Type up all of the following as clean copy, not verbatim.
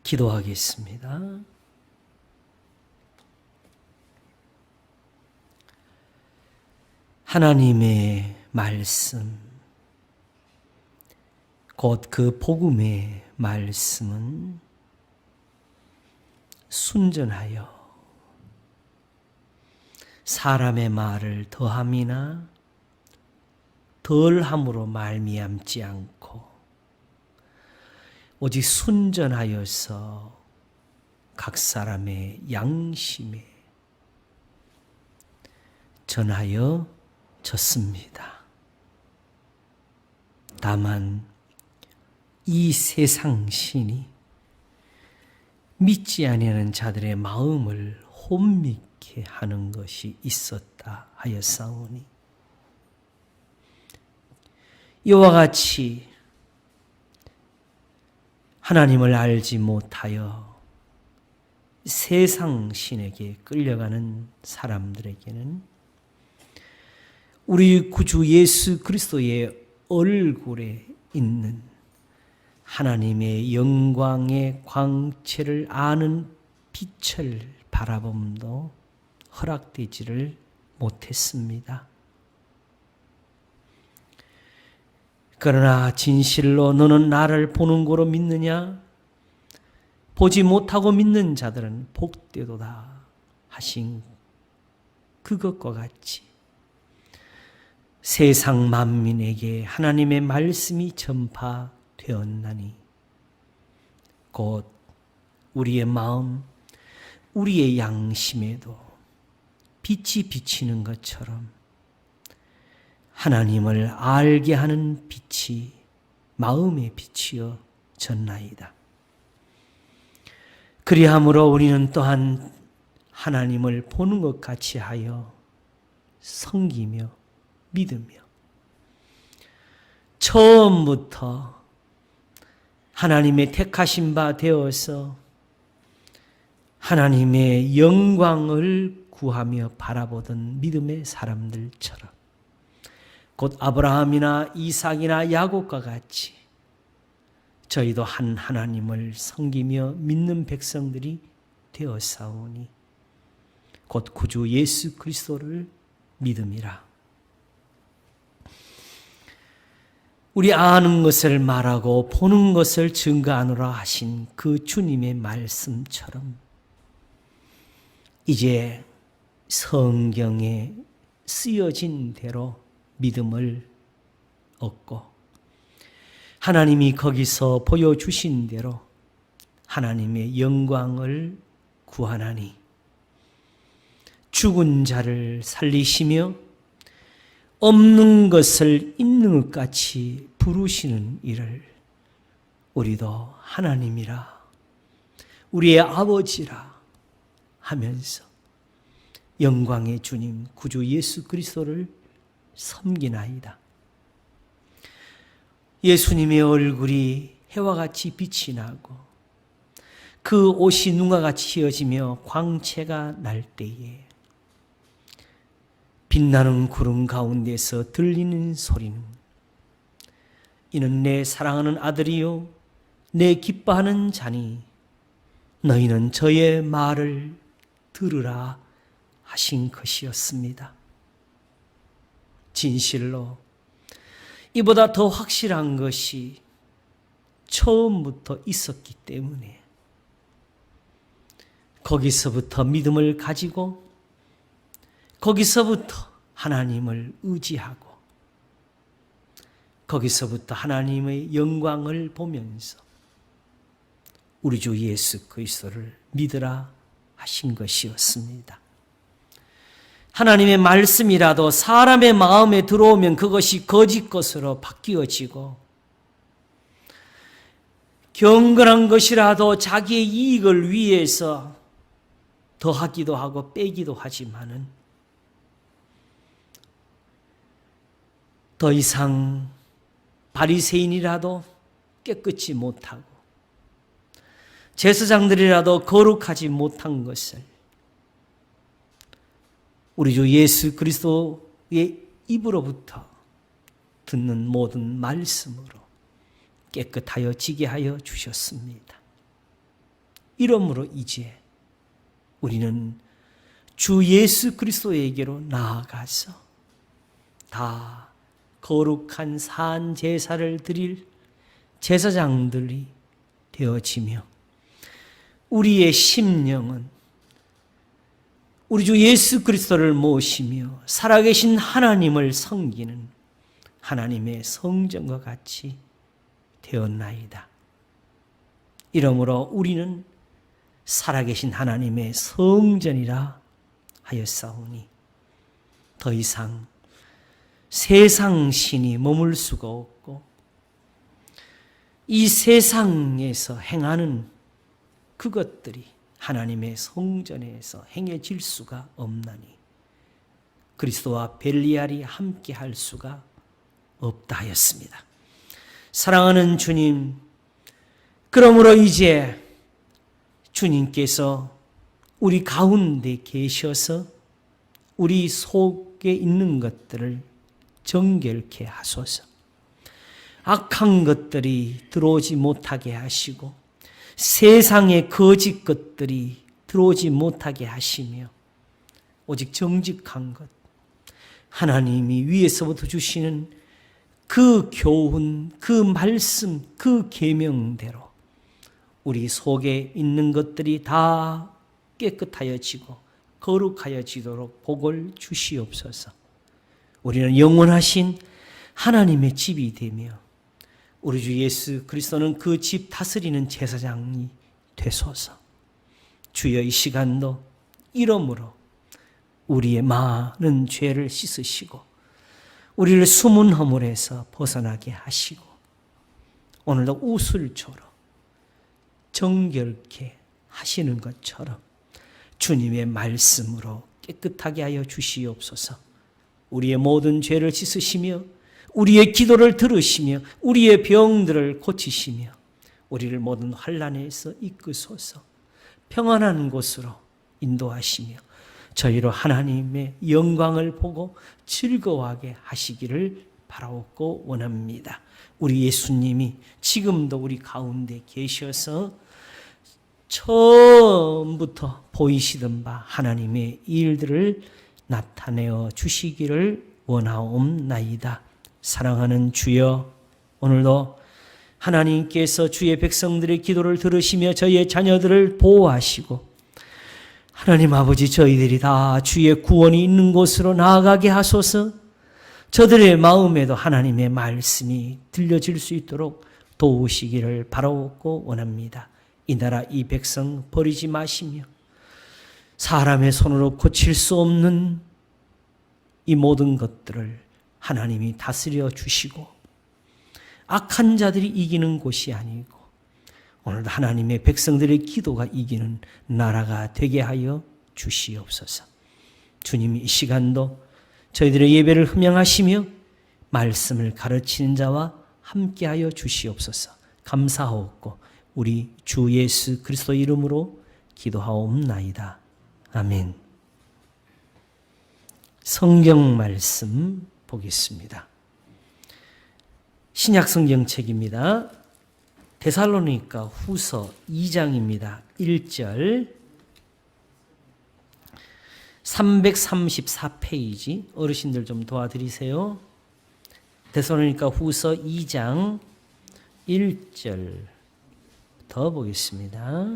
기도하겠습니다. 하나님의 말씀, 곧 그 복음의 말씀은 순전하여 사람의 말을 더함이나 덜함으로 말미암지 않고 오직 순전하여서 각 사람의 양심에 전하여 졌습니다. 다만 이 세상 신이 믿지 아니하는 자들의 마음을 혼미케 하는 것이 있었다 하였사오니 이와 같이 하나님을 알지 못하여 세상 신에게 끌려가는 사람들에게는 우리 구주 예수 그리스도의 얼굴에 있는 하나님의 영광의 광채를 아는 빛을 바라봄도 허락되지를 못했습니다. 그러나 진실로 너는 나를 보는 거로 믿느냐? 보지 못하고 믿는 자들은 복되도다 하신 그것과 같이 세상 만민에게 하나님의 말씀이 전파되었나니 곧 우리의 마음, 우리의 양심에도 빛이 비치는 것처럼 하나님을 알게 하는 빛이 마음의 빛이여 졌나이다. 그리함으로 우리는 또한 하나님을 보는 것 같이 하여 섬기며 믿으며 처음부터 하나님의 택하신 바 되어서 하나님의 영광을 구하며 바라보던 믿음의 사람들처럼 곧 아브라함이나 이삭이나 야곱과 같이 저희도 한 하나님을 섬기며 믿는 백성들이 되었사오니 곧 구주 예수 그리스도를 믿음이라. 우리 아는 것을 말하고 보는 것을 증거하노라 하신 그 주님의 말씀처럼 이제 성경에 쓰여진 대로 믿음을 얻고 하나님이 거기서 보여주신 대로 하나님의 영광을 구하나니 죽은 자를 살리시며 없는 것을 있는 것 같이 부르시는 일을 우리도 하나님이라 우리의 아버지라 하면서 영광의 주님 구주 예수 그리스도를 섬기나이다. 예수님의 얼굴이 해와 같이 빛이 나고 그 옷이 눈과 같이 휘어지며 광채가 날 때에 빛나는 구름 가운데서 들리는 소리는 이는 내 사랑하는 아들이요 내 기뻐하는 자니 너희는 저의 말을 들으라 하신 것이었습니다. 진실로 이보다 더 확실한 것이 처음부터 있었기 때문에 거기서부터 믿음을 가지고 거기서부터 하나님을 의지하고 거기서부터 하나님의 영광을 보면서 우리 주 예수 그리스도를 믿으라 하신 것이었습니다. 하나님의 말씀이라도 사람의 마음에 들어오면 그것이 거짓 것으로 바뀌어지고 경건한 것이라도 자기의 이익을 위해서 더하기도 하고 빼기도 하지만은 더 이상 바리새인이라도 깨끗이 못하고 제사장들이라도 거룩하지 못한 것을 우리 주 예수 그리스도의 입으로부터 듣는 모든 말씀으로 깨끗하여 지게 하여 주셨습니다. 이러므로 이제 우리는 주 예수 그리스도에게로 나아가서 다 거룩한 산 제사를 드릴 제사장들이 되어지며 우리의 심령은 우리 주 예수 그리스도를 모시며 살아계신 하나님을 섬기는 하나님의 성전과 같이 되었나이다. 이러므로 우리는 살아계신 하나님의 성전이라 하였사오니 더 이상 세상 신이 머물 수가 없고 이 세상에서 행하는 그것들이 하나님의 성전에서 행해질 수가 없나니 그리스도와 벨리알이 함께 할 수가 없다 하였습니다. 사랑하는 주님, 그러므로 이제 주님께서 우리 가운데 계셔서 우리 속에 있는 것들을 정결케 하소서. 악한 것들이 들어오지 못하게 하시고 세상의 거짓 것들이 들어오지 못하게 하시며 오직 정직한 것, 하나님이 위에서부터 주시는 그 교훈, 그 말씀, 그 계명대로 우리 속에 있는 것들이 다 깨끗하여지고 거룩하여지도록 복을 주시옵소서. 우리는 영원하신 하나님의 집이 되며 우리 주 예수 그리스도는 그 집 다스리는 제사장이 되소서. 주여 이 시간도 이러므로 우리의 많은 죄를 씻으시고 우리를 숨은 허물에서 벗어나게 하시고 오늘도 우슬초로 정결케 하시는 것처럼 주님의 말씀으로 깨끗하게 하여 주시옵소서. 우리의 모든 죄를 씻으시며 우리의 기도를 들으시며 우리의 병들을 고치시며 우리를 모든 환난에서 이끄소서. 평안한 곳으로 인도하시며 저희로 하나님의 영광을 보고 즐거워하게 하시기를 바라옵고 원합니다. 우리 예수님이 지금도 우리 가운데 계셔서 처음부터 보이시던 바 하나님의 일들을 나타내어 주시기를 원하옵나이다. 사랑하는 주여, 오늘도 하나님께서 주의 백성들의 기도를 들으시며 저희의 자녀들을 보호하시고 하나님 아버지, 저희들이 다 주의 구원이 있는 곳으로 나아가게 하소서. 저들의 마음에도 하나님의 말씀이 들려질 수 있도록 도우시기를 바라옵고 원합니다. 이 나라 이 백성 버리지 마시며 사람의 손으로 고칠 수 없는 이 모든 것들을 하나님이 다스려 주시고 악한 자들이 이기는 곳이 아니고 오늘도 하나님의 백성들의 기도가 이기는 나라가 되게 하여 주시옵소서. 주님이 이 시간도 저희들의 예배를 흠양하시며 말씀을 가르치는 자와 함께하여 주시옵소서. 감사하옵고 우리 주 예수 그리스도 이름으로 기도하옵나이다. 아멘. 성경 말씀 보겠습니다. 신약 성경책입니다. 데살로니가 후서 2장입니다. 1절 334페이지 어르신들 좀 도와드리세요. 데살로니가 후서 2장 1절 더 보겠습니다.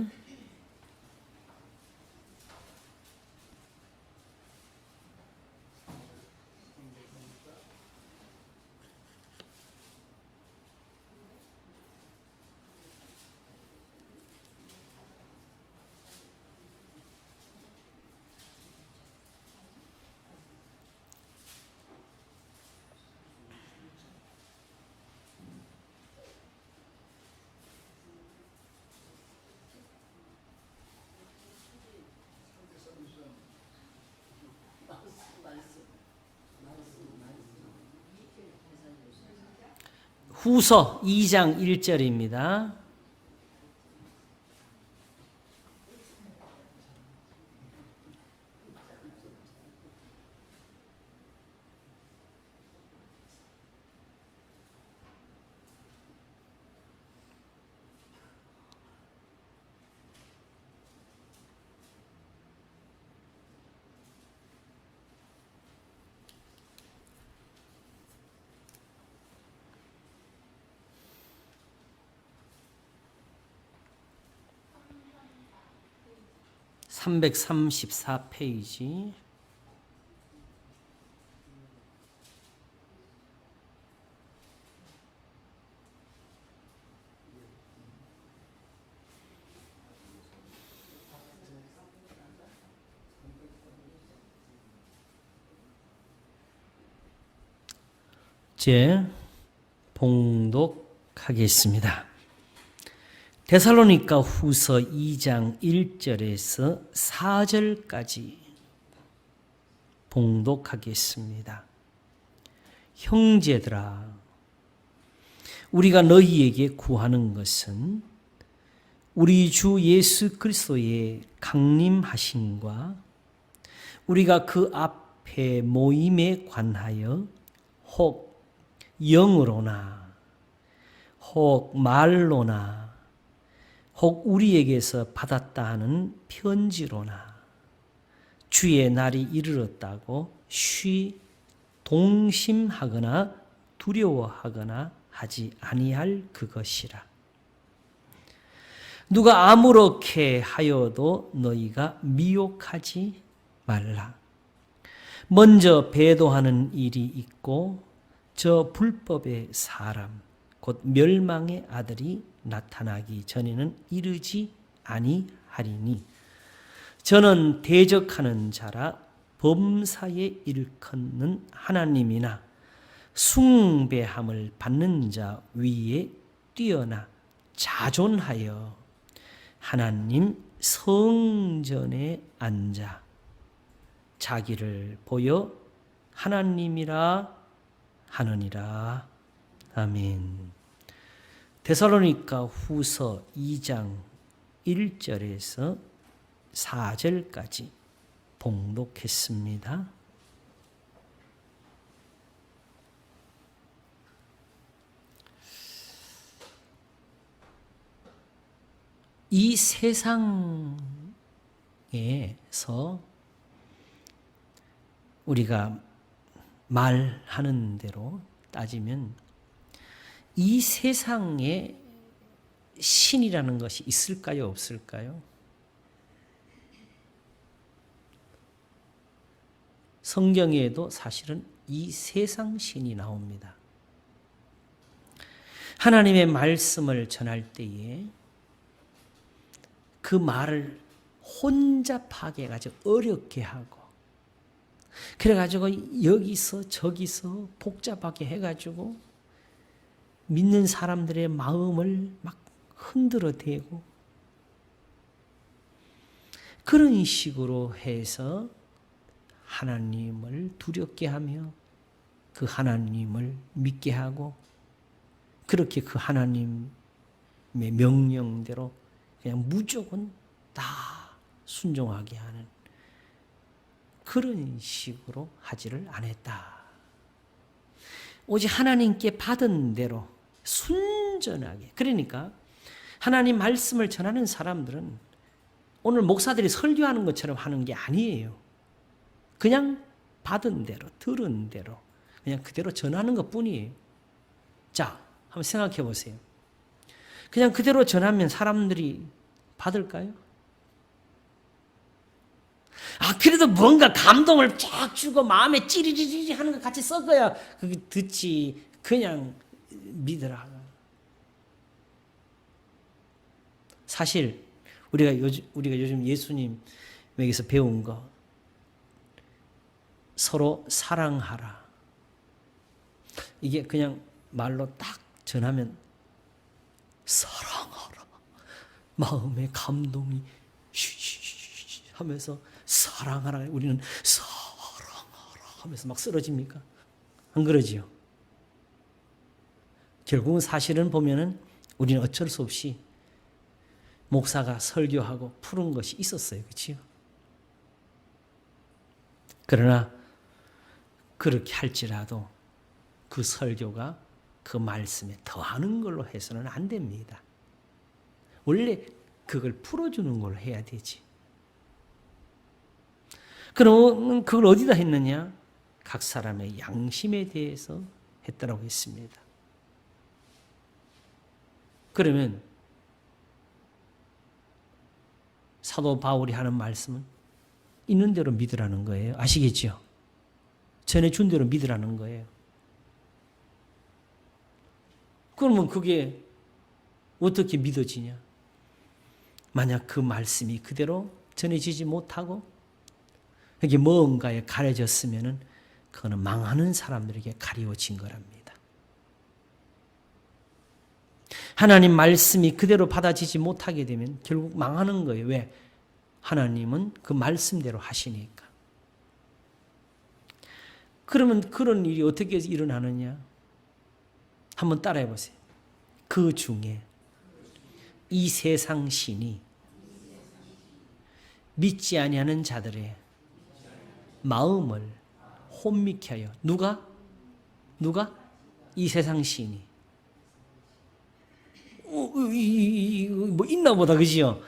후서 2장 1절입니다. 334페이지. 이제 봉독하겠습니다. 데살로니가 후서 2장 1절에서 4절까지 봉독하겠습니다. 형제들아, 우리가 너희에게 구하는 것은 우리 주 예수 그리스도의 강림하심과 우리가 그 앞에 모임에 관하여 혹 영으로나 혹 말로나 혹 우리에게서 받았다 하는 편지로나 주의 날이 이르렀다고 쉬 동심하거나 두려워하거나 하지 아니할 그것이라. 누가 아무렇게 하여도 너희가 미혹하지 말라. 먼저 배도하는 일이 있고 저 불법의 사람 곧 멸망의 아들이 나타나기 전에는 이르지 아니하리니 저는 대적하는 자라 범사에 일컫는 하나님이나 숭배함을 받는 자 위에 뛰어나 자존하여 하나님 성전에 앉아 자기를 보여 하나님이라 하느니라. 아멘. 데살로니가 후서 2장 1절에서 4절까지 봉독했습니다. 이 세상에서 우리가 말하는 대로 따지면 이 세상에 신이라는 것이 있을까요? 없을까요? 성경에도 사실은 이 세상 신이 나옵니다. 하나님의 말씀을 전할 때에 그 말을 혼잡하게 해가지고 어렵게 하고 그래가지고 여기서 저기서 복잡하게 해가지고 믿는 사람들의 마음을 막 흔들어 대고 그런 식으로 해서 하나님을 두렵게 하며 그 하나님을 믿게 하고 그렇게 그 하나님의 명령대로 그냥 무조건 다 순종하게 하는 그런 식으로 하지를 않았다. 오직 하나님께 받은 대로 순전하게. 그러니까 하나님 말씀을 전하는 사람들은 오늘 목사들이 설교하는 것처럼 하는 게 아니에요. 그냥 받은 대로, 들은 대로, 그냥 그대로 전하는 것 뿐이에요. 자, 한번 생각해 보세요. 그냥 그대로 전하면 사람들이 받을까요? 아, 그래도 뭔가 감동을 쫙 주고 마음에 찌리리리 하는 것 같이 섞어야 그게 듣지. 그냥 믿으라. 사실 우리가 요즘 예수님에게서 배운 거 서로 사랑하라. 이게 그냥 말로 딱 전하면 사랑하라. 마음의 감동이 쉬쉬쉬 하면서 사랑하라. 우리는 사랑하라 하면서 막 쓰러집니까? 안 그러지요? 결국은 사실은 보면은 우리는 어쩔 수 없이 목사가 설교하고 푸른 것이 있었어요. 그렇지요? 그러나 그렇게 할지라도 그 설교가 그 말씀에 더하는 걸로 해서는 안 됩니다. 원래 그걸 풀어주는 걸 해야 되지. 그럼 그걸 어디다 했느냐? 각 사람의 양심에 대해서 했다라고 했습니다. 그러면 사도 바울이 하는 말씀은 있는 대로 믿으라는 거예요. 아시겠죠? 전해준 대로 믿으라는 거예요. 그러면 그게 어떻게 믿어지냐? 만약 그 말씀이 그대로 전해지지 못하고 이게 뭔가에 가려졌으면은 그거는 망하는 사람들에게 가리워진 거랍니다. 하나님 말씀이 그대로 받아지지 못하게 되면 결국 망하는 거예요. 왜? 하나님은 그 말씀대로 하시니까. 그러면 그런 일이 어떻게 일어나느냐? 한번 따라해 보세요. 그 중에 이 세상 신이 믿지 아니하는 자들의 마음을 혼미케 하여. 누가? 이 세상 신이. 뭐 있나 보다, 그지요?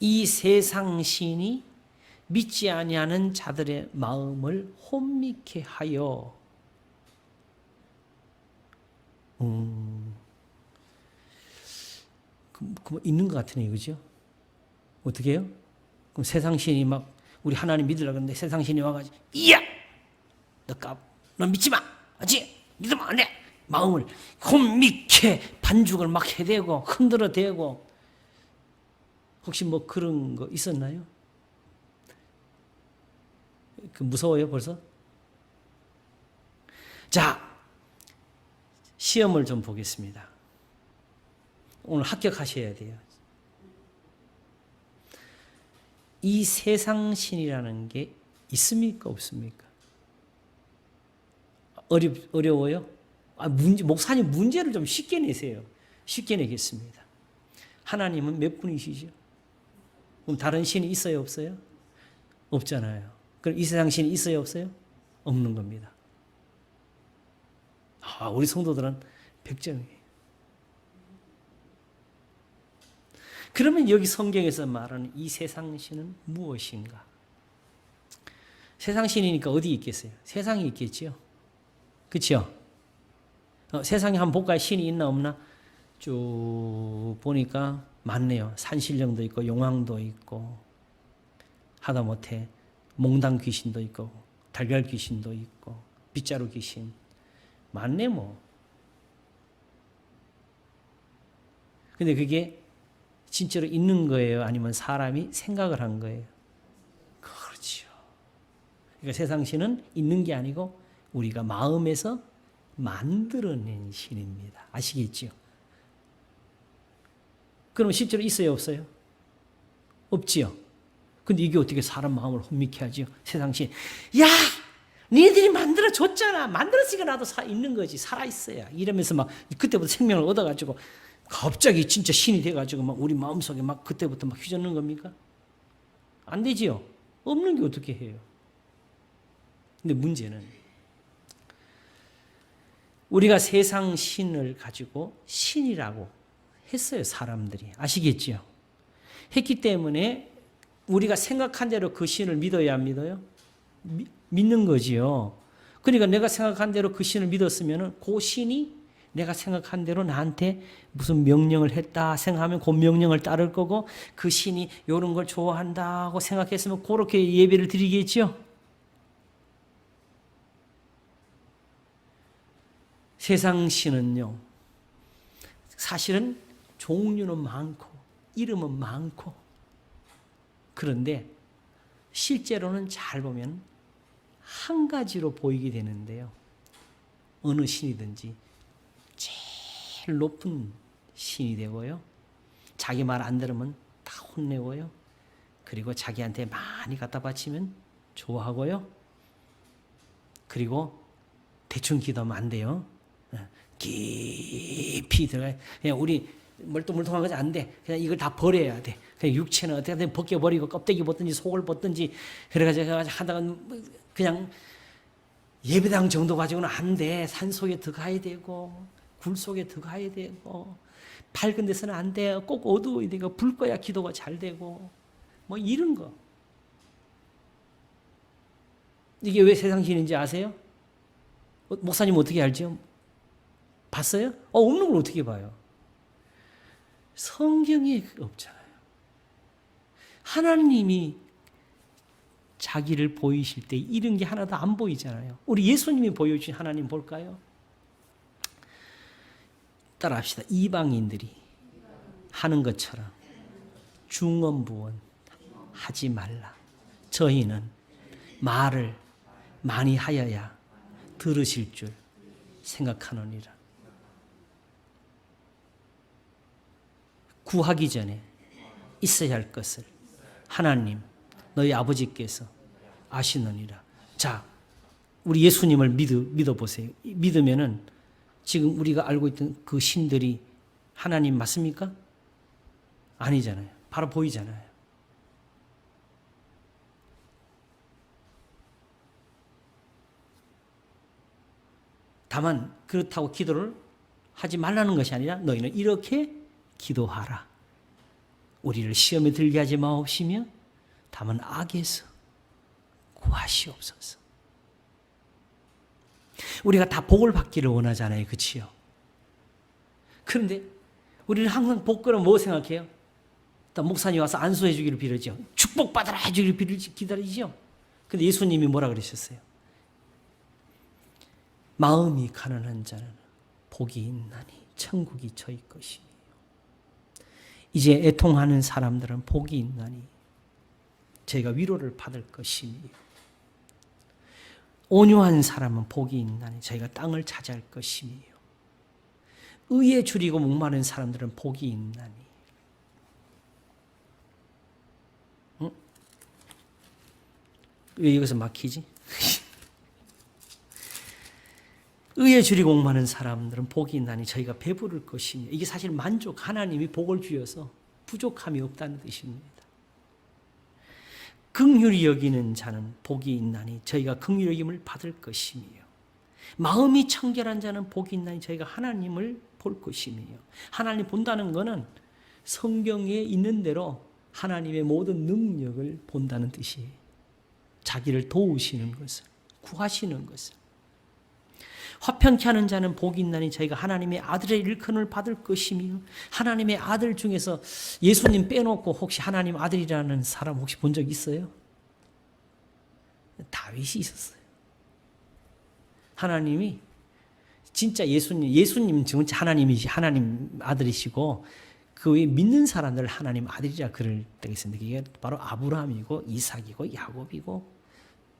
이 세상 신이 믿지 아니하는 자들의 마음을 혼미케 하여. 그 있는 것 같으네요, 그죠? 어떻게 해요? 그럼 세상 신이 막 우리 하나님 믿으려고 하는데 세상 신이 와가지고 이야! 너 믿지 마! 알지? 믿으면 안 돼! 마음을 혼미케 반죽을 막 해대고 흔들어 대고. 혹시 뭐 그런 거 있었나요? 그 무서워요 벌써? 자, 시험을 좀 보겠습니다. 오늘 합격하셔야 돼요. 이 세상 신이라는 게 있습니까 없습니까? 어려워요? 목사님 문제를 좀 쉽게 내세요. 쉽게 내겠습니다. 하나님은 몇 분이시죠? 그럼 다른 신이 있어요 없어요? 없잖아요. 그럼 이 세상 신이 있어요 없어요? 없는 겁니다. 우리 성도들은 100점이에요. 그러면 여기 성경에서 말하는 이 세상 신은 무엇인가? 세상 신이니까 어디 있겠어요? 세상에 있겠지요. 그렇죠? 세상에 한번 볼까요? 신이 있나 없나? 쭉 보니까 많네요. 산신령도 있고 용왕도 있고 하다못해 몽당 귀신도 있고 달걀 귀신도 있고 빗자루 귀신 많네 뭐. 근데 그게 진짜로 있는 거예요? 아니면 사람이 생각을 한 거예요? 그렇죠. 그러니까 세상 신은 있는 게 아니고 우리가 마음에서 만들어낸 신입니다. 아시겠죠? 그럼 실제로 있어요 없어요? 없지요. 근데 이게 어떻게 사람 마음을 혼미케 하지요? 세상 신. 야! 니네들이 만들어줬잖아. 만들었으니까 나도 있는 거지. 살아있어야. 이러면서 막 그때부터 생명을 얻어가지고 갑자기 진짜 신이 돼가지고 막 우리 마음속에 막 그때부터 막 휘젓는 겁니까? 안 되지요. 없는 게 어떻게 해요? 근데 문제는 우리가 세상 신을 가지고 신이라고 했어요. 사람들이. 아시겠지요? 했기 때문에 우리가 생각한 대로 그 신을 믿어야 안 믿어요? 믿는 거지요. 그러니까 내가 생각한 대로 그 신을 믿었으면 그 신이 내가 생각한 대로 나한테 무슨 명령을 했다 생각하면 그 명령을 따를 거고 그 신이 이런 걸 좋아한다고 생각했으면 그렇게 예배를 드리겠죠. 세상 신은요. 사실은 종류는 많고 이름은 많고 그런데 실제로는 잘 보면 한 가지로 보이게 되는데요. 어느 신이든지 제일 높은 신이 되고요. 자기 말 안 들으면 다 혼내고요. 그리고 자기한테 많이 갖다 바치면 좋아하고요. 그리고 대충 기도하면 안 돼요. 깊이 들어가요. 그냥 우리 멀뚱멀뚱한 거지 안 돼. 그냥 이걸 다 버려야 돼. 그냥 육체는 어떻게든 벗겨버리고 껍데기 벗든지 속을 벗든지 그래가지고 하다가 그냥 예배당 정도 가지고는 안 돼. 산 속에 들어가야 되고 굴 속에 들어가야 되고 밝은 데서는 안 돼요. 꼭 어두워야 되고 불 꺼야 기도가 잘 되고 뭐 이런 거. 이게 왜 세상신인지 아세요? 목사님 어떻게 알죠? 봤어요? 없는 걸 어떻게 봐요? 성경에 없잖아요. 하나님이 자기를 보이실 때 이런 게 하나도 안 보이잖아요. 우리 예수님이 보여주신 하나님 볼까요? 따라합시다. 이방인들이 하는 것처럼 중언부언 하지 말라. 저희는 말을 많이 하여야 들으실 줄 생각하노니라. 구하기 전에 있어야 할 것을 하나님 너희 아버지께서 아시느니라. 자, 우리 예수님을 믿어보세요. 믿으면은 지금 우리가 알고 있던 그 신들이 하나님 맞습니까? 아니잖아요. 바로 보이잖아요. 다만 그렇다고 기도를 하지 말라는 것이 아니라 너희는 이렇게 기도하라. 우리를 시험에 들게 하지 마옵시며 다만 악에서 구하시옵소서. 우리가 다 복을 받기를 원하잖아요. 그렇지요? 그런데 우리는 항상 복 그러면 뭐 생각해요? 일단 목사님 와서 안수해 주기를 빌어죠. 축복받으라 해주기를 기다리죠. 근데 예수님이 뭐라 그러셨어요? 마음이 가난한 자는 복이 있나니 천국이 저희 것이며 이제 애통하는 사람들은 복이 있나니 저희가 위로를 받을 것이며 온유한 사람은 복이 있나니 저희가 땅을 차지할 것이며 의에 줄이고 목마른 사람들은 복이 있나니. 응? 왜 여기서 막히지? 의에 줄이고 목마른 사람들은 복이 있나니 저희가 배부를 것이며. 이게 사실 만족, 하나님이 복을 주셔서 부족함이 없다는 뜻입니다. 긍휼히 여기는 자는 복이 있나니 저희가 긍휼히 여김을 받을 것이며 마음이 청결한 자는 복이 있나니 저희가 하나님을 볼 것이며. 하나님 본다는 것은 성경에 있는 대로 하나님의 모든 능력을 본다는 뜻이에요. 자기를 도우시는 것을, 구하시는 것을. 화평케 하는 자는 복이 있나니 저희가 하나님의 아들의 일컬음을 받을 것이며. 하나님의 아들 중에서 예수님 빼놓고 혹시 하나님 아들이라는 사람 혹시 본 적 있어요? 다윗이 있었어요. 하나님이 진짜 예수님 지금 하나님이시 하나님 아들이시고 그 외에 믿는 사람들 하나님 아들이라 그럴 때가 있었는데 이게 바로 아브라함이고 이삭이고 야곱이고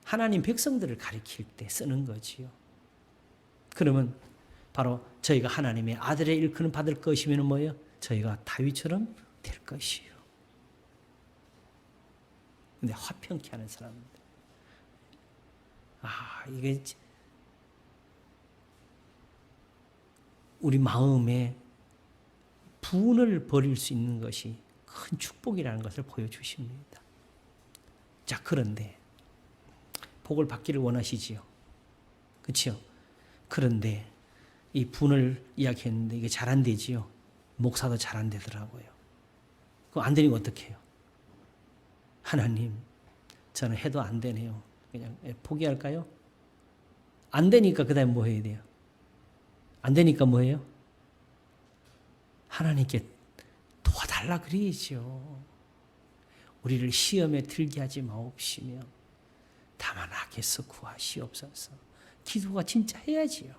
하나님 백성들을 가리킬 때 쓰는 거지요. 그러면 바로 저희가 하나님의 아들의 일컬음 받을 것이면 뭐예요? 저희가 다윗처럼 될 것이요. 근데 화평케 하는 사람들. 이게 우리 마음에 분을 버릴 수 있는 것이 큰 축복이라는 것을 보여주십니다. 자, 그런데 복을 받기를 원하시지요. 그렇죠? 그런데 이 분을 이야기했는데 이게 잘 안 되지요. 목사도 잘 안 되더라고요. 그거 안 되니까 어떻게 해요? 하나님, 저는 해도 안 되네요. 그냥 포기할까요? 안 되니까 그 다음에 뭐 해야 돼요? 안 되니까 뭐예요? 하나님께 도와달라 그래야죠. 우리를 시험에 들게 하지 마옵시며 다만 악에서 구하시옵소서. 기도가 진짜 해야지요.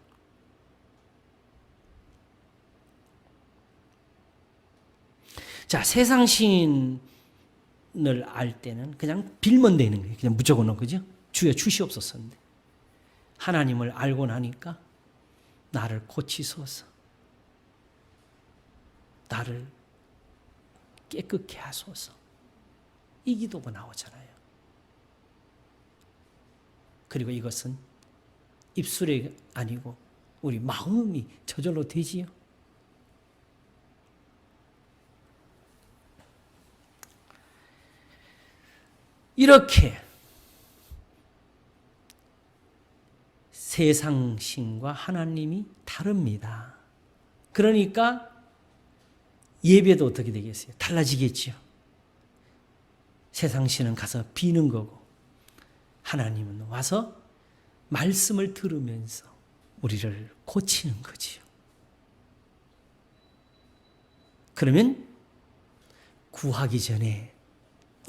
자, 세상 신을 알 때는 그냥 빌면 되는 거예요. 그냥 무조건, 그죠? 주여 주시옵소서인데 하나님을 알고 나니까 나를 고치소서, 나를 깨끗게 하소서, 이 기도가 나오잖아요. 그리고 이것은 입술이 아니고 우리 마음이 저절로 되지요. 이렇게 세상 신과 하나님이 다릅니다. 그러니까 예배도 어떻게 되겠어요? 달라지겠죠. 세상 신은 가서 비는 거고 하나님은 와서 말씀을 들으면서 우리를 고치는 거지요. 그러면 구하기 전에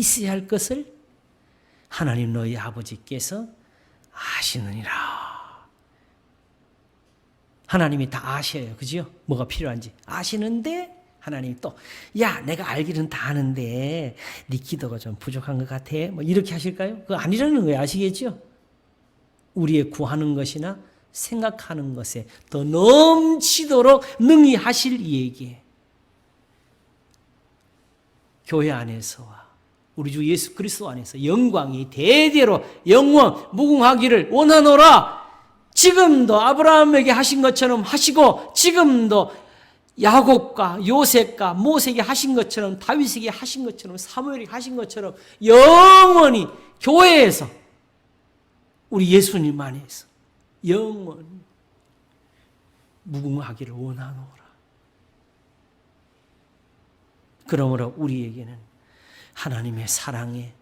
있어야 할 것을 하나님 너희 아버지께서 아시느니라. 하나님이 다 아셔요. 그죠? 뭐가 필요한지 아시는데 하나님이 또 야, 내가 알기는 다 아는데 네 기도가 좀 부족한 것 같아. 뭐 이렇게 하실까요? 그거 아니라는 거예요. 아시겠죠? 우리의 구하는 것이나 생각하는 것에 더 넘치도록 능히 하실 이에게 교회 안에서와 우리 주 예수 그리스도 안에서 영광이 대대로 영원 무궁하기를 원하노라. 지금도 아브라함에게 하신 것처럼 하시고 지금도 야곱과 요셉과 모세에게 하신 것처럼 다윗에게 하신 것처럼 사무엘에게 하신 것처럼 영원히 교회에서 우리 예수님 안에서 영원히 무궁하기를 원하노라. 그러므로 우리에게는 하나님의 사랑의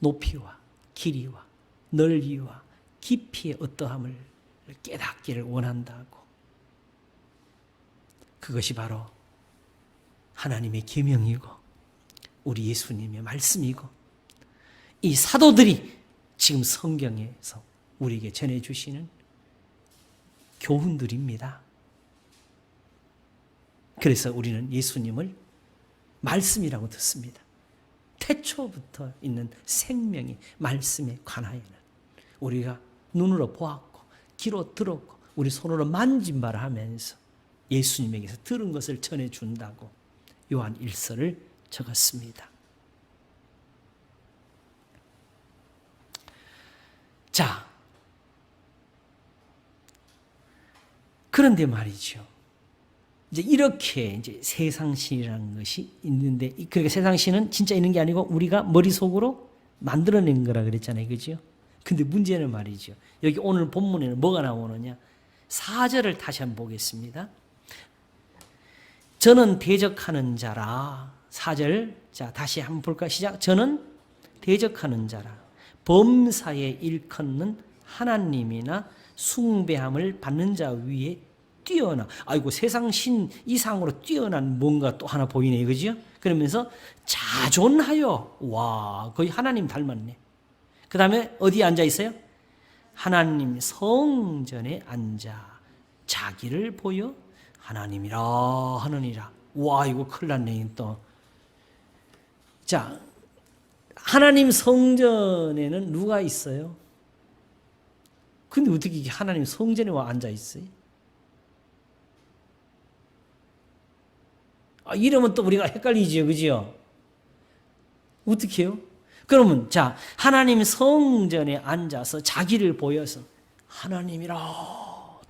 높이와 길이와 넓이와 깊이의 어떠함을 깨닫기를 원한다고. 그것이 바로 하나님의 계명이고 우리 예수님의 말씀이고 이 사도들이 지금 성경에서 우리에게 전해주시는 교훈들입니다. 그래서 우리는 예수님을 말씀이라고 듣습니다. 태초부터 있는 생명의 말씀에 관하여는 우리가 눈으로 보았고 귀로 들었고 우리 손으로 만진 바를 하면서 예수님에게서 들은 것을 전해준다고 요한 1서를 적었습니다. 자, 그런데 말이죠. 이제 이렇게 이제 세상신이라는 것이 있는데, 그러니까 세상신은 진짜 있는 게 아니고 우리가 머릿속으로 만들어낸 거라 그랬잖아요. 그죠? 근데 문제는 말이죠. 여기 오늘 본문에는 뭐가 나오느냐? 4절을 다시 한번 보겠습니다. 저는 대적하는 자라. 4절. 자, 다시 한번 볼까? 시작. 저는 대적하는 자라. 범사에 일컫는 하나님이나 숭배함을 받는 자 위에 뛰어나. 아이고, 세상 신 이상으로 뛰어난 뭔가 또 하나 보이네요. 그죠? 그러면서 자존하여. 와, 거의 하나님 닮았네. 그 다음에 어디에 앉아 있어요? 하나님 성전에 앉아 자기를 보여 하나님이라 하느니라. 와, 이거 큰일 났네 또. 자, 하나님 성전에는 누가 있어요? 근데 어떻게 하나님 성전에 와 앉아 있어요? 이러면 또 우리가 헷갈리지요. 그죠? 어떻게 해요? 그러면 자, 하나님 성전에 앉아서 자기를 보여서 하나님이라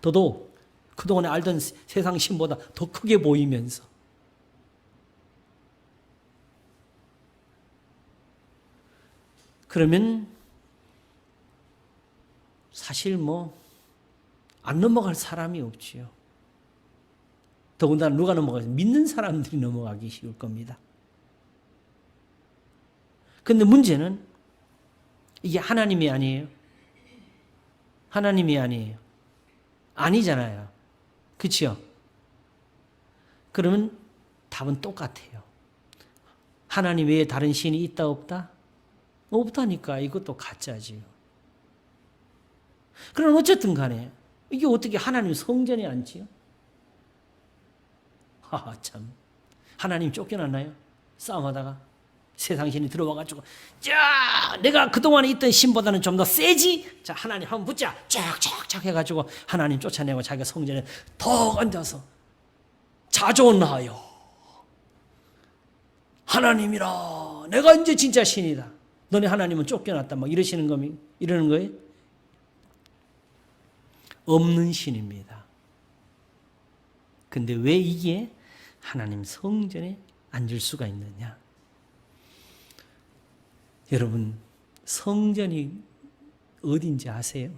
더더욱 그동안에 알던 세상 신보다 더 크게 보이면서 그러면 사실 안 넘어갈 사람이 없지요. 더군다나 누가 넘어가요? 믿는 사람들이 넘어가기 쉬울 겁니다. 근데 문제는 이게 하나님이 아니에요. 하나님이 아니에요. 아니잖아요. 그렇죠? 그러면 답은 똑같아요. 하나님 외에 다른 신이 있다 없다? 없다니까. 이것도 가짜지요. 그럼 어쨌든 간에 이게 어떻게 하나님 성전에 앉지요? 참. 하나님 쫓겨났나요? 싸움하다가 세상 신이 들어와가지고 자, 내가 그동안에 있던 신보다는 좀 더 세지? 자, 하나님 한번 붙자. 쫙쫙쫙 해가지고 하나님 쫓아내고 자기가 성전에 더 앉아서 자존하여 하나님이라 내가 이제 진짜 신이다. 너네 하나님은 쫓겨났다. 막 이러는 거예요? 없는 신입니다. 근데 왜 이게 하나님 성전에 앉을 수가 있느냐? 여러분, 성전이 어딘지 아세요?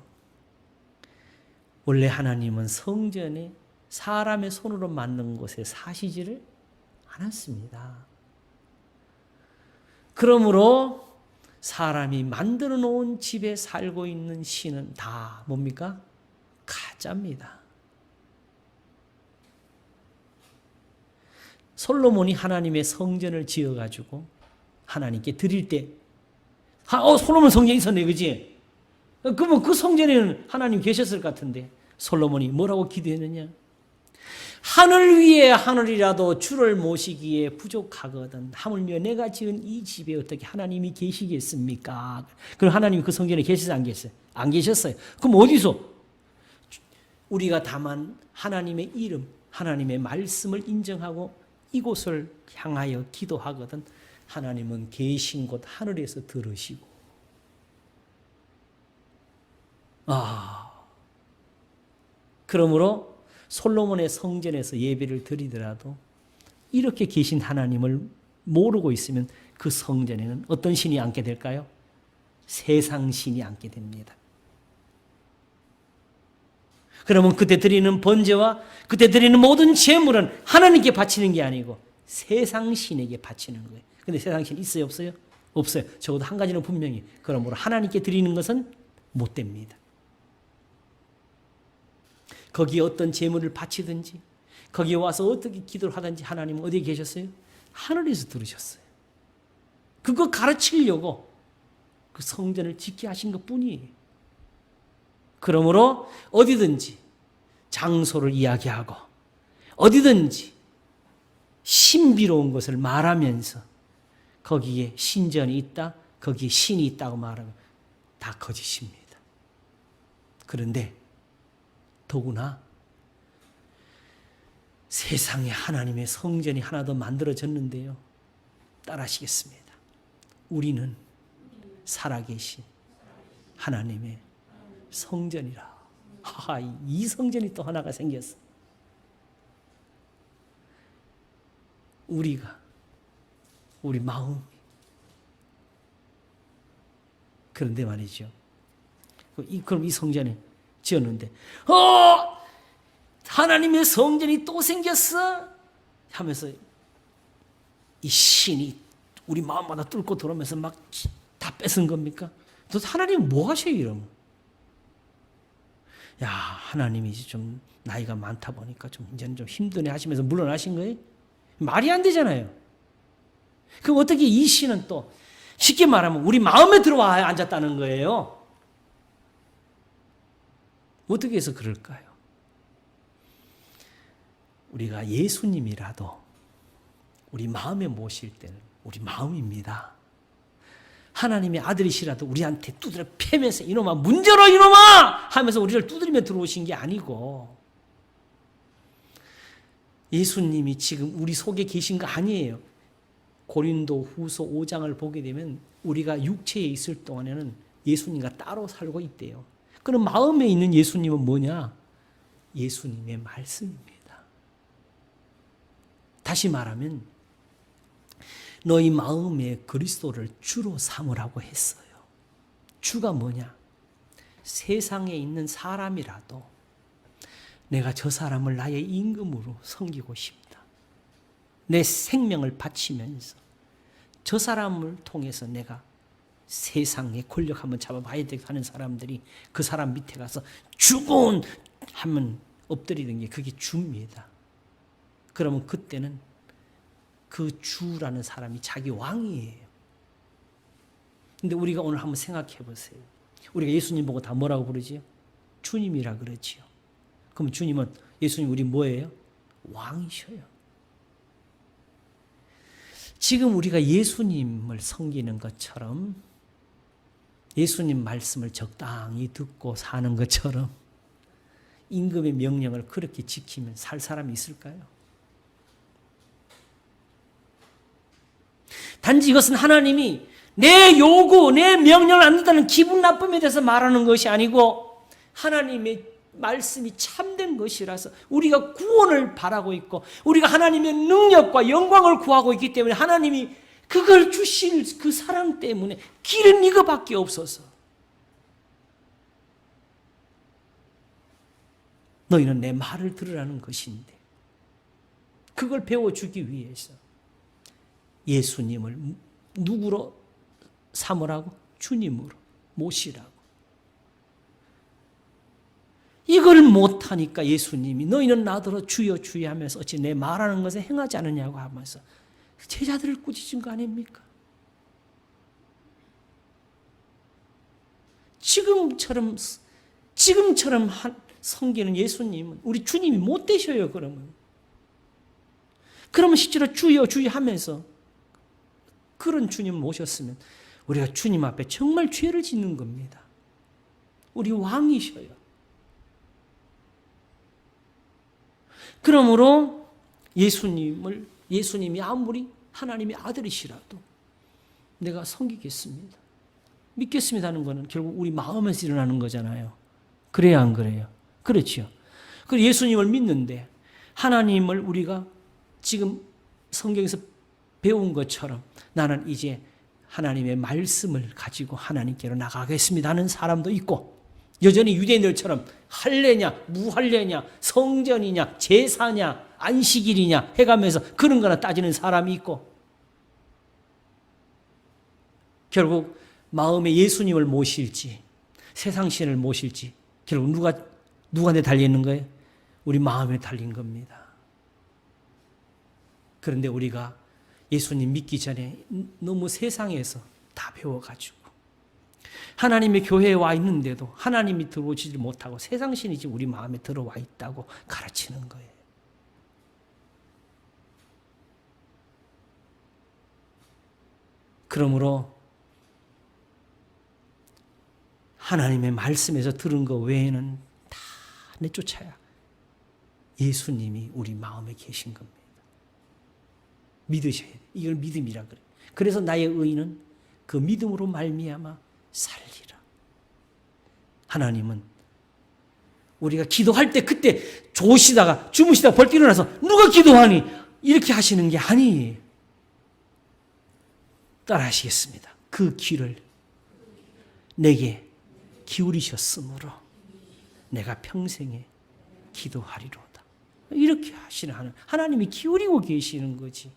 원래 하나님은 성전에 사람의 손으로 만든 곳에 사시지를 않았습니다. 그러므로 사람이 만들어 놓은 집에 살고 있는 신은 다 뭡니까? 가짜입니다. 솔로몬이 하나님의 성전을 지어가지고 하나님께 드릴 때 솔로몬 성전에 있었네, 그지? 그러면 그 성전에는 하나님 계셨을 것 같은데 솔로몬이 뭐라고 기도했느냐? 하늘 위에 하늘이라도 주를 모시기에 부족하거든 하물며 내가 지은 이 집에 어떻게 하나님이 계시겠습니까? 그럼 하나님이 그 성전에 계셨어요, 안 계셨어요? 안 계셨어요. 그럼 어디서? 우리가 다만 하나님의 이름, 하나님의 말씀을 인정하고 이곳을 향하여 기도하거든 하나님은 계신 곳 하늘에서 들으시고 그러므로 솔로몬의 성전에서 예배를 드리더라도 이렇게 계신 하나님을 모르고 있으면 그 성전에는 어떤 신이 앉게 될까요? 세상 신이 앉게 됩니다. 그러면 그때 드리는 번제와 그때 드리는 모든 제물은 하나님께 바치는 게 아니고 세상 신에게 바치는 거예요. 근데 세상 신 있어요, 없어요? 없어요. 적어도 한 가지는 분명히 그러므로 하나님께 드리는 것은 못 됩니다. 거기에 어떤 제물을 바치든지 거기에 와서 어떻게 기도를 하든지 하나님은 어디에 계셨어요? 하늘에서 들으셨어요. 그거 가르치려고 그 성전을 짓게 하신 것뿐이에요. 그러므로 어디든지 장소를 이야기하고 어디든지 신비로운 것을 말하면서 거기에 신전이 있다, 거기에 신이 있다고 말하면 다 거짓입니다. 그런데 더구나 세상에 하나님의 성전이 하나 더 만들어졌는데요. 따라하시겠습니다. 우리는 살아계신 하나님의 성전이라. 이 성전이 또 하나가 생겼어. 우리 마음이. 그런데 말이죠. 그럼 이 성전에 지었는데 하나님의 성전이 또 생겼어 하면서 이 신이 우리 마음마다 뚫고 들어오면서 막 다 뺏은 겁니까? 도대체 하나님 뭐 하셔요 이러면? 야, 하나님이 좀 나이가 많다 보니까 이제는 좀 힘드네 하시면서 물러나신 거예요? 말이 안 되잖아요. 그럼 어떻게 이 신은 또 쉽게 말하면 우리 마음에 들어와 앉았다는 거예요. 어떻게 해서 그럴까요? 우리가 예수님이라도 우리 마음에 모실 때는 우리 마음입니다. 하나님의 아들이시라도 우리한테 두드려 패면서 이놈아 문제로 이놈아 하면서 우리를 두드리며 들어오신 게 아니고 예수님이 지금 우리 속에 계신 거 아니에요. 고린도 후서 5장을 보게 되면 우리가 육체에 있을 동안에는 예수님과 따로 살고 있대요. 그럼 마음에 있는 예수님은 뭐냐? 예수님의 말씀입니다. 다시 말하면 너희 마음에 그리스도를 주로 삼으라고 했어요. 주가 뭐냐? 세상에 있는 사람이라도 내가 저 사람을 나의 임금으로 섬기고 싶다. 내 생명을 바치면서 저 사람을 통해서 내가 세상의 권력 한번 잡아봐야 되고 하는 사람들이 그 사람 밑에 가서 주군 하면 엎드리는 게 그게 주입니다. 그러면 그때는 그 주라는 사람이 자기 왕이에요. 근데 우리가 오늘 한번 생각해 보세요. 우리가 예수님 보고 다 뭐라고 부르지요? 주님이라 그러지요. 그럼 주님은 예수님 우리 뭐예요? 왕이셔요. 지금 우리가 예수님을 섬기는 것처럼 예수님 말씀을 적당히 듣고 사는 것처럼 임금의 명령을 그렇게 지키면 살 사람이 있을까요? 단지 이것은 하나님이 내 요구, 내 명령을 안 듣다는 기분 나쁨에 대해서 말하는 것이 아니고 하나님의 말씀이 참된 것이라서 우리가 구원을 바라고 있고 우리가 하나님의 능력과 영광을 구하고 있기 때문에 하나님이 그걸 주실 그 사랑 때문에 길은 이거밖에 없어서 너희는 내 말을 들으라는 것인데 그걸 배워주기 위해서 예수님을 누구로 삼으라고? 주님으로 모시라고. 이걸 못하니까 예수님이 너희는 나더러 주여 주여 하면서 어찌 내 말하는 것에 행하지 않느냐고 하면서 제자들을 꾸짖은 거 아닙니까? 지금처럼 섬기는 예수님은 우리 주님이 못 되셔요. 그러면 실제로 주여 주여 하면서 그런 주님을 모셨으면 우리가 주님 앞에 정말 죄를 짓는 겁니다. 우리 왕이셔요. 그러므로 예수님이 아무리 하나님의 아들이시라도 내가 섬기겠습니다. 믿겠습니다는 것은 결국 우리 마음에서 일어나는 거잖아요. 그래야 안 그래요? 그렇죠. 그리고 예수님을 믿는데 하나님을 우리가 지금 성경에서 배운 것처럼 나는 이제 하나님의 말씀을 가지고 하나님께로 나가겠습니다 하는 사람도 있고, 여전히 유대인들처럼 할례냐 무할례냐 성전이냐 제사냐 안식일이냐 해가면서 그런 거나 따지는 사람이 있고, 결국 마음에 예수님을 모실지 세상 신을 모실지 결국 누구한테 달려있는 거예요? 우리 마음에 달린 겁니다. 그런데 우리가 예수님 믿기 전에 너무 세상에서 다 배워가지고 하나님의 교회에 와 있는데도 하나님이 들어오지 못하고 세상 신이 지금 우리 마음에 들어와 있다고 가르치는 거예요. 그러므로 하나님의 말씀에서 들은 것 외에는 다 내쫓아야 예수님이 우리 마음에 계신 겁니다. 믿으셔야 돼요. 이걸 믿음이라 그래요. 그래서 나의 의인은 그 믿음으로 말미암아 살리라. 하나님은 우리가 기도할 때 그때 좋으시다가 주무시다가 벌떡 일어나서 누가 기도하니 이렇게 하시는 게 아니에요. 따라 하시겠습니다. 그 귀를 내게 기울이셨으므로 내가 평생에 기도하리로다. 이렇게 하시는 하나님이 기울이고 계시는 거지.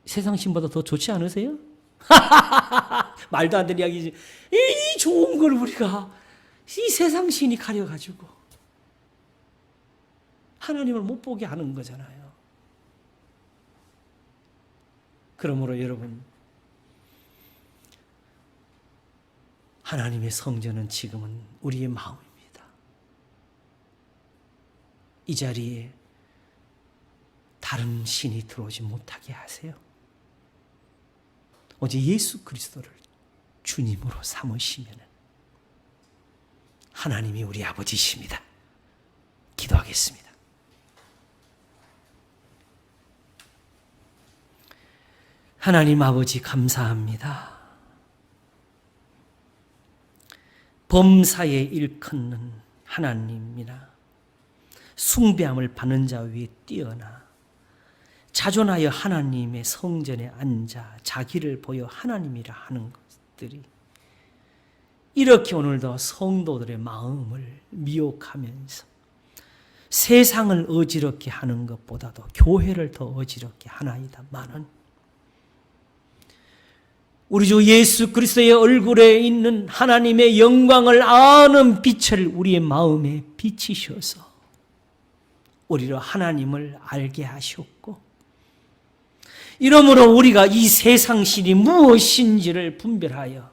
세상 신보다 더 좋지 않으세요? 말도 안 되는 이야기지. 이 좋은 걸 우리가 이 세상 신이 가려가지고 하나님을 못 보게 하는 거잖아요. 그러므로 여러분, 하나님의 성전은 지금은 우리의 마음입니다. 이 자리에 다른 신이 들어오지 못하게 하세요. 오직 예수 그리스도를 주님으로 삼으시면 하나님이 우리 아버지십니다. 기도하겠습니다. 하나님 아버지 감사합니다. 범사에 일컫는 하나님이나 숭배함을 받는 자 위에 뛰어나 자존하여 하나님의 성전에 앉아 자기를 보여 하나님이라 하는 것들이 이렇게 오늘도 성도들의 마음을 미혹하면서 세상을 어지럽게 하는 것보다도 교회를 더 어지럽게 하나이다마는 우리 주 예수 그리스도의 얼굴에 있는 하나님의 영광을 아는 빛을 우리의 마음에 비치셔서 우리로 하나님을 알게 하셨고, 이러므로 우리가 이 세상 신이 무엇인지를 분별하여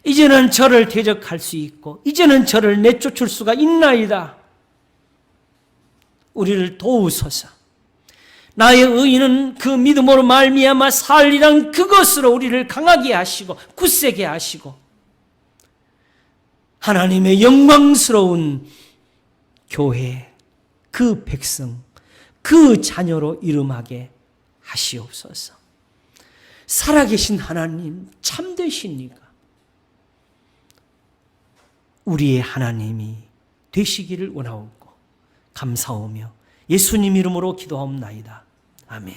이제는 저를 대적할 수 있고 이제는 저를 내쫓을 수가 있나이다. 우리를 도우소서. 나의 의인은 그 믿음으로 말미암아 살리란 그것으로 우리를 강하게 하시고 굳세게 하시고 하나님의 영광스러운 교회, 그 백성, 그 자녀로 이름하게 하시옵소서. 살아계신 하나님 참되십니까? 우리의 하나님이 되시기를 원하옵고 감사하며 예수님 이름으로 기도하옵나이다. 아멘.